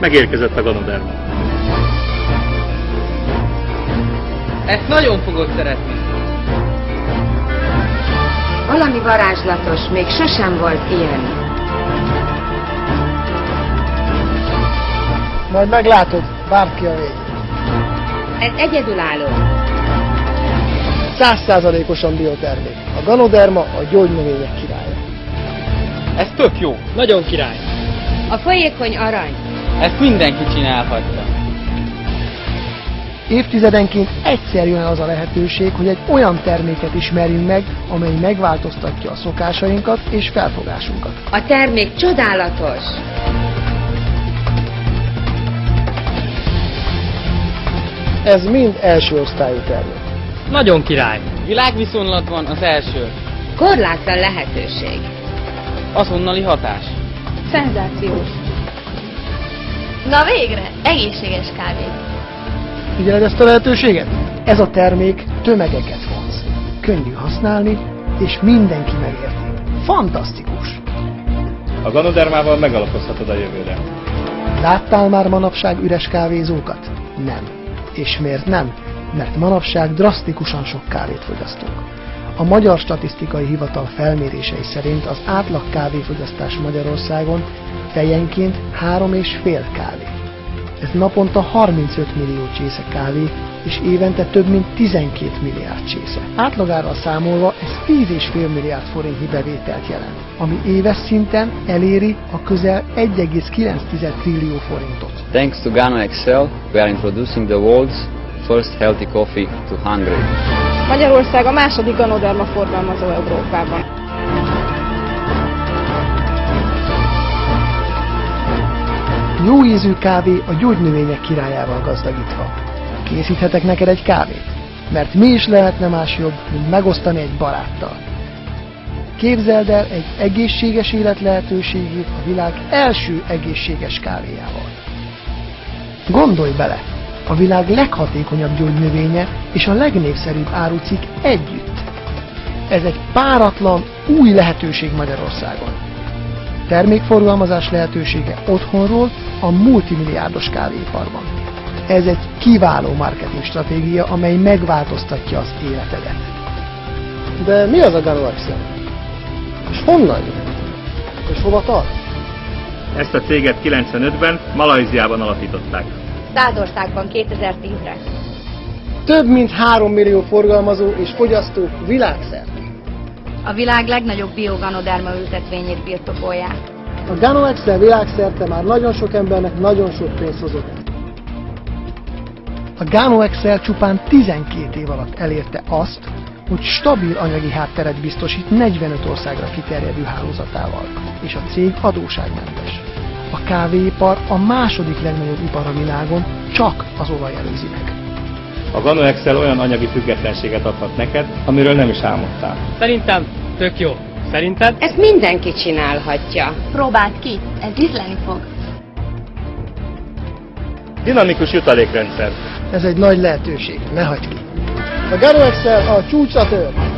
megérkezett a Ganoderma. Ezt nagyon fogod szeretni. Valami varázslatos, még sosem volt ilyen. Majd meglátod, bárki a végén. Ez egyedülálló. 100%-osan biotermék. A Ganoderma a gyógynövények királya. Ez tök jó. Nagyon király. A folyékony arany. Ezt mindenki csinálhatja. Évtizedenként egyszer jön az a lehetőség, hogy egy olyan terméket ismerjünk meg, amely megváltoztatja a szokásainkat és felfogásunkat. A termék csodálatos. Ez mind első osztályú termék. Nagyon király. Világviszonylatban az első. Korlátlan lehetőség. Azonnali hatás. Szenzációs. Na végre! Egészséges kávé. Figyeled ezt a lehetőséget? Ez a termék tömegeket vonz. Könnyű használni, és mindenki megérti. Fantasztikus! A Ganodermával megalapozhatod a jövőre. Láttál már manapság üres kávézókat? Nem. És miért nem? Mert manapság drasztikusan sok kávét fogyasztunk. A Magyar Statisztikai Hivatal felmérései szerint az átlag kávéfogyasztás Magyarországon fejenként 3,5 kávé. Ez naponta 35 millió csésze kávé, és évente több mint 12 milliárd csésze. Átlagára számolva ez 10,5 milliárd forintnyi bevételt jelent, ami éves szinten eléri a közel 1,9 trillió forintot. Thanks to Gano Excel, we are introducing the world's first healthy coffee to Hungary. Magyarország a második Ganoderma forgalmazó Európában. Jó ízű kávé a gyógynövények királyával gazdagítva. Készíthetek neked egy kávét? Mert mi is lehetne más jobb, mint megosztani egy baráttal. Képzeld el egy egészséges élet lehetőségét a világ első egészséges kávéjával. Gondolj bele! A világ leghatékonyabb gyógynövénye és a legnépszerűbb árucikk együtt. Ez egy páratlan, új lehetőség Magyarországon. Termékforgalmazás lehetősége otthonról a multimilliárdos kávéiparban. Ez egy kiváló marketing stratégia, amely megváltoztatja az életedet. De mi az a Gano Excel? És honnan jön? És hova tart? Ezt a céget 95-ben Malajziában alapították. Szászországban 2010-re. Több mint 3 millió forgalmazó és fogyasztó világszerte. A világ legnagyobb bio-Ganoderma ültetvényét birtokolják. A Gano Excel világszerte már nagyon sok embernek nagyon sok pénzt hozott. A Gano Excel csupán 12 év alatt elérte azt, hogy stabil anyagi hátteret biztosít 45 országra kiterjedő hálózatával, és a cég adósságmentes. A kávéipar a második legnagyobb ipar a világon, csak az olaj előzi meg. A Gano Excel olyan anyagi függetlenséget adhat neked, amiről nem is álmodtál. Szerintem tök jó. Szerinted? Ezt mindenki csinálhatja. Próbáld ki, ez ízleni fog. Dinamikus jutalékrendszer. Ez egy nagy lehetőség, ne hagyd ki. A Gano Excel a csúcsra tör!